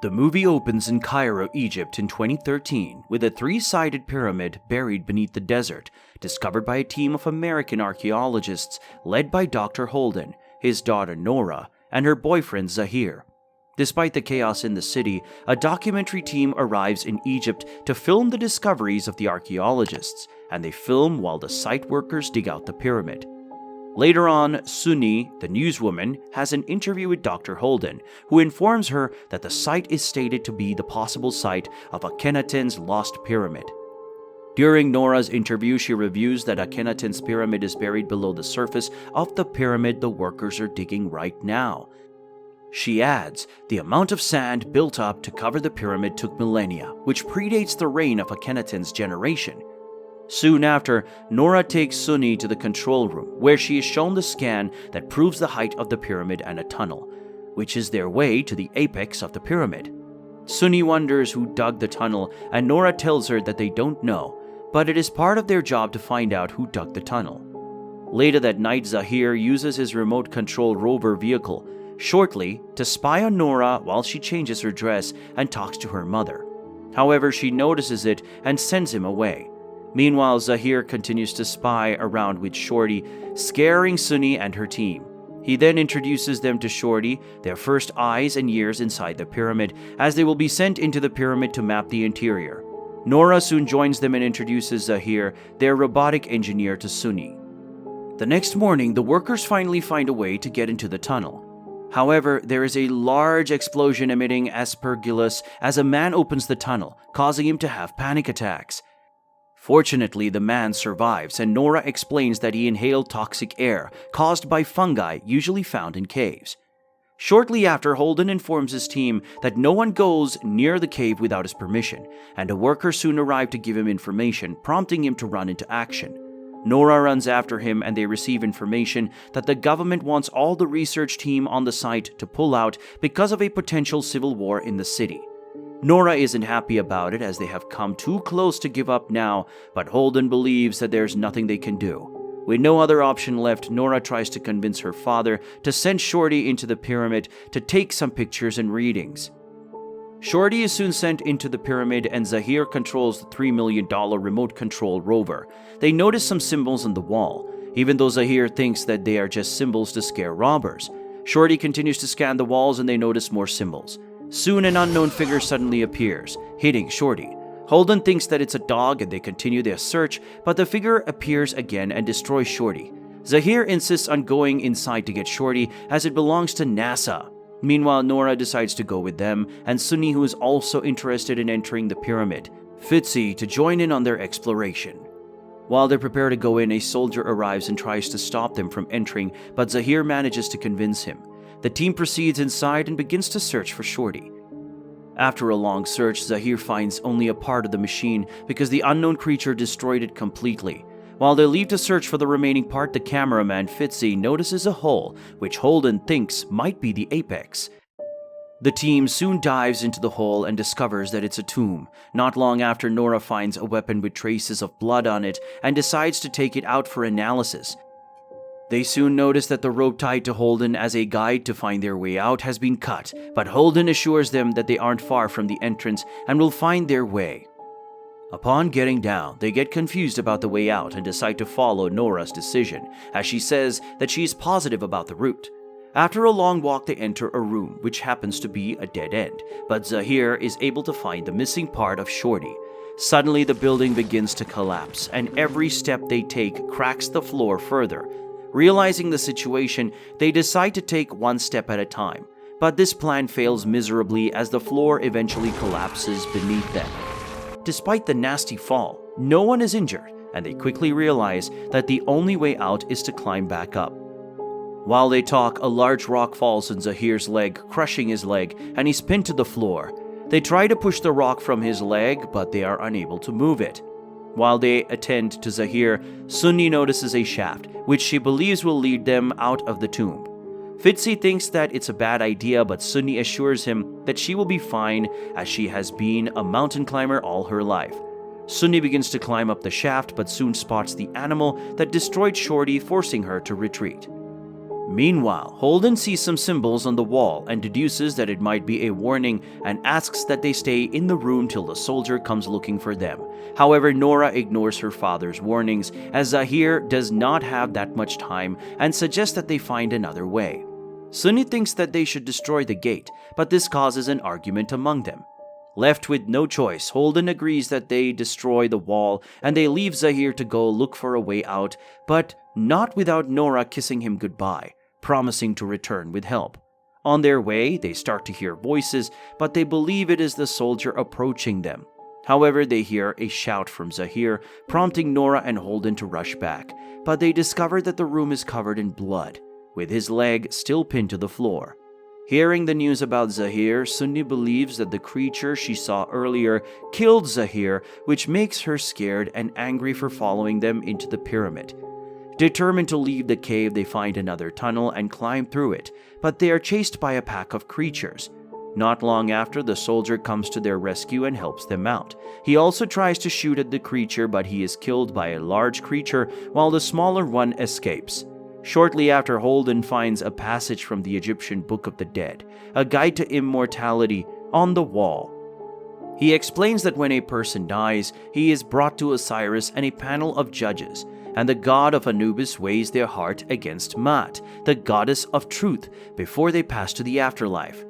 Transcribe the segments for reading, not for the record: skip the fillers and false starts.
The movie opens in Cairo, Egypt in 2013 with a three-sided pyramid buried beneath the desert, discovered by a team of American archaeologists led by Dr. Holden, his daughter Nora, and her boyfriend Zahir. Despite the chaos in the city, a documentary team arrives in Egypt to film the discoveries of the archaeologists, and they film while the site workers dig out the pyramid. Later on, Sunni, the newswoman, has an interview with Dr. Holden, who informs her that the site is stated to be the possible site of Akhenaten's lost pyramid. During Nora's interview, she reviews that Akhenaten's pyramid is buried below the surface of the pyramid the workers are digging right now. She adds, the amount of sand built up to cover the pyramid took millennia, which predates the reign of Akhenaten's generation. Soon after, Nora takes Sunni to the control room, where she is shown the scan that proves the height of the pyramid and a tunnel, which is their way to the apex of the pyramid. Sunni wonders who dug the tunnel, and Nora tells her that they don't know, but it is part of their job to find out who dug the tunnel. Later that night, Zahir uses his remote control rover vehicle, Shortly, to spy on Nora while she changes her dress and talks to her mother. However, she notices it and sends him away. Meanwhile, Zahir continues to spy around with Shorty, scaring Sunni and her team. He then introduces them to Shorty, their first eyes and ears inside the pyramid, as they will be sent into the pyramid to map the interior. Nora soon joins them and introduces Zahir, their robotic engineer, to Sunni. The next morning, the workers finally find a way to get into the tunnel. However, there is a large explosion emitting aspergillus as a man opens the tunnel, causing him to have panic attacks. Fortunately, the man survives, and Nora explains that he inhaled toxic air caused by fungi usually found in caves. Shortly after, Holden informs his team that no one goes near the cave without his permission, and a worker soon arrived to give him information, prompting him to run into action. Nora runs after him, and they receive information that the government wants all the research team on the site to pull out because of a potential civil war in the city. Nora isn't happy about it as they have come too close to give up now, but Holden believes that there's nothing they can do. With no other option left, Nora tries to convince her father to send Shorty into the pyramid to take some pictures and readings. Shorty is soon sent into the pyramid, and Zahir controls the $3 million remote control rover. They notice some symbols on the wall, even though Zahir thinks that they are just symbols to scare robbers. Shorty continues to scan the walls, and they notice more symbols. Soon, an unknown figure suddenly appears, hitting Shorty. Holden thinks that it's a dog, and they continue their search, but the figure appears again and destroys Shorty. Zahir insists on going inside to get Shorty, as it belongs to NASA. Meanwhile, Nora decides to go with them, and Sunni, who is also interested in entering the pyramid, Fitzy, to join in on their exploration. While they prepare to go in, a soldier arrives and tries to stop them from entering, but Zahir manages to convince him. The team proceeds inside and begins to search for Shorty. After a long search, Zahir finds only a part of the machine because the unknown creature destroyed it completely. While they leave to search for the remaining part, the cameraman Fitzy notices a hole, which Holden thinks might be the apex. The team soon dives into the hole and discovers that it's a tomb. Not long after, Nora finds a weapon with traces of blood on it and decides to take it out for analysis. They soon notice that the rope tied to Holden as a guide to find their way out has been cut, but Holden assures them that they aren't far from the entrance and will find their way. Upon getting down, they get confused about the way out and decide to follow Nora's decision, as she says that she is positive about the route. After a long walk, they enter a room, which happens to be a dead end, but Zahir is able to find the missing part of Shorty. Suddenly, the building begins to collapse, and every step they take cracks the floor further. Realizing the situation, they decide to take one step at a time, but this plan fails miserably as the floor eventually collapses beneath them. Despite the nasty fall, no one is injured, and they quickly realize that the only way out is to climb back up. While they talk, a large rock falls on Zahir's leg, crushing his leg, and he's pinned to the floor. They try to push the rock from his leg, but they are unable to move it. While they attend to Zahir, Sunni notices a shaft, which she believes will lead them out of the tomb. Fitzy thinks that it's a bad idea, but Sunni assures him that she will be fine as she has been a mountain climber all her life. Sunni begins to climb up the shaft, but soon spots the animal that destroyed Shorty, forcing her to retreat. Meanwhile, Holden sees some symbols on the wall and deduces that it might be a warning and asks that they stay in the room till the soldier comes looking for them. However, Nora ignores her father's warnings as Zahir does not have that much time and suggests that they find another way. Sunni thinks that they should destroy the gate, but this causes an argument among them. Left with no choice, Holden agrees that they destroy the wall and they leave Zahir to go look for a way out, but not without Nora kissing him goodbye, promising to return with help. On their way, they start to hear voices, but they believe it is the soldier approaching them. However, they hear a shout from Zahir, prompting Nora and Holden to rush back, but they discover that the room is covered in blood, with his leg still pinned to the floor. Hearing the news about Zahir, Sunni believes that the creature she saw earlier killed Zahir, which makes her scared and angry for following them into the pyramid. Determined to leave the cave, they find another tunnel and climb through it, but they are chased by a pack of creatures. Not long after, the soldier comes to their rescue and helps them out. He also tries to shoot at the creature, but he is killed by a large creature while the smaller one escapes. Shortly after, Holden finds a passage from the Egyptian Book of the Dead, a guide to immortality, on the wall. He explains that when a person dies, he is brought to Osiris and a panel of judges, and the god of Anubis weighs their heart against Maat, the goddess of truth, before they pass to the afterlife.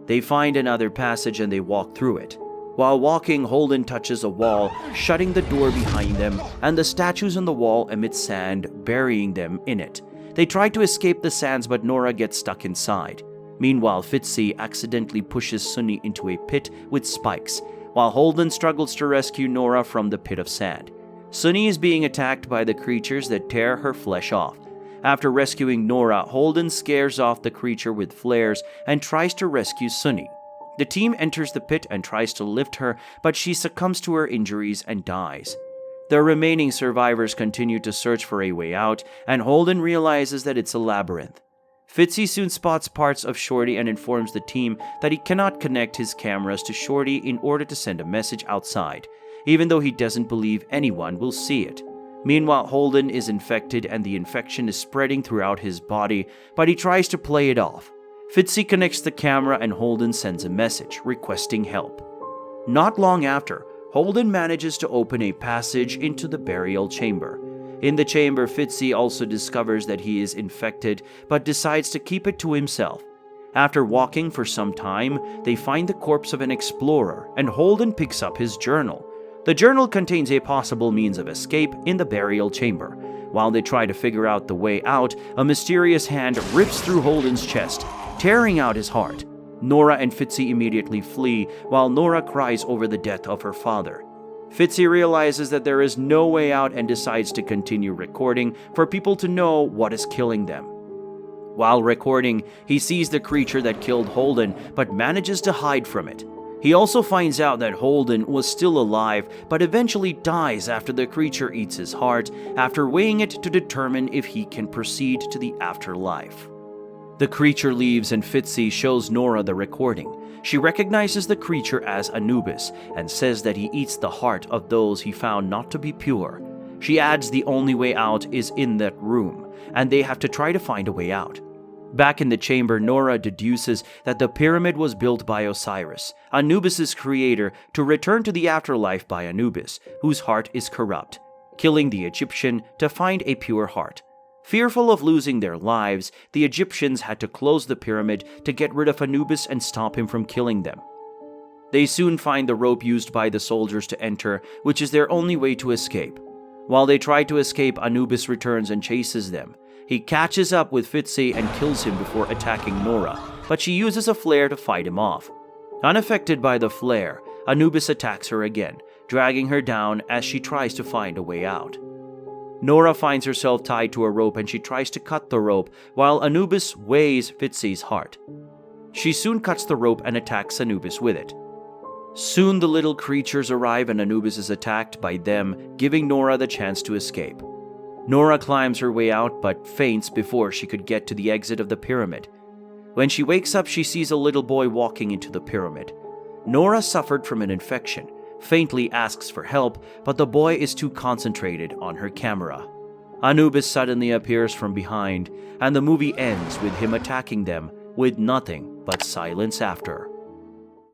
They find another passage and they walk through it. While walking, Holden touches a wall, shutting the door behind them, and the statues on the wall emit sand, burying them in it. They try to escape the sands, but Nora gets stuck inside. Meanwhile, Fitzy accidentally pushes Sunni into a pit with spikes, while Holden struggles to rescue Nora from the pit of sand. Sunni is being attacked by the creatures that tear her flesh off. After rescuing Nora, Holden scares off the creature with flares and tries to rescue Sunni. The team enters the pit and tries to lift her, but she succumbs to her injuries and dies. The remaining survivors continue to search for a way out, and Holden realizes that it's a labyrinth. Fitzy soon spots parts of Shorty and informs the team that he cannot connect his cameras to Shorty in order to send a message outside, even though he doesn't believe anyone will see it. Meanwhile, Holden is infected and the infection is spreading throughout his body, but he tries to play it off. Fitzy connects the camera and Holden sends a message requesting help. Not long after, Holden manages to open a passage into the burial chamber. In the chamber, Fitzy also discovers that he is infected, but decides to keep it to himself. After walking for some time, they find the corpse of an explorer, and Holden picks up his journal. The journal contains a possible means of escape in the burial chamber. While they try to figure out the way out, a mysterious hand rips through Holden's chest, tearing out his heart. Nora and Fitzy immediately flee, while Nora cries over the death of her father. Fitzy realizes that there is no way out and decides to continue recording for people to know what is killing them. While recording, he sees the creature that killed Holden, but manages to hide from it. He also finds out that Holden was still alive, but eventually dies after the creature eats his heart, after weighing it to determine if he can proceed to the afterlife. The creature leaves and Fitzy shows Nora the recording. She recognizes the creature as Anubis and says that he eats the heart of those he found not to be pure. She adds the only way out is in that room, and they have to try to find a way out. Back in the chamber, Nora deduces that the pyramid was built by Osiris, Anubis' creator, to return to the afterlife by Anubis, whose heart is corrupt, killing the Egyptian to find a pure heart. Fearful of losing their lives, the Egyptians had to close the pyramid to get rid of Anubis and stop him from killing them. They soon find the rope used by the soldiers to enter, which is their only way to escape. While they try to escape, Anubis returns and chases them. He catches up with Fitzy and kills him before attacking Nora, but she uses a flare to fight him off. Unaffected by the flare, Anubis attacks her again, dragging her down as she tries to find a way out. Nora finds herself tied to a rope and she tries to cut the rope while Anubis weighs Fitzy's heart. She soon cuts the rope and attacks Anubis with it. Soon the little creatures arrive and Anubis is attacked by them, giving Nora the chance to escape. Nora climbs her way out but faints before she could get to the exit of the pyramid. When she wakes up, she sees a little boy walking into the pyramid. Nora suffered from an infection, faintly asks for help, but the boy is too concentrated on her camera. Anubis suddenly appears from behind, and the movie ends with him attacking them with nothing but silence after.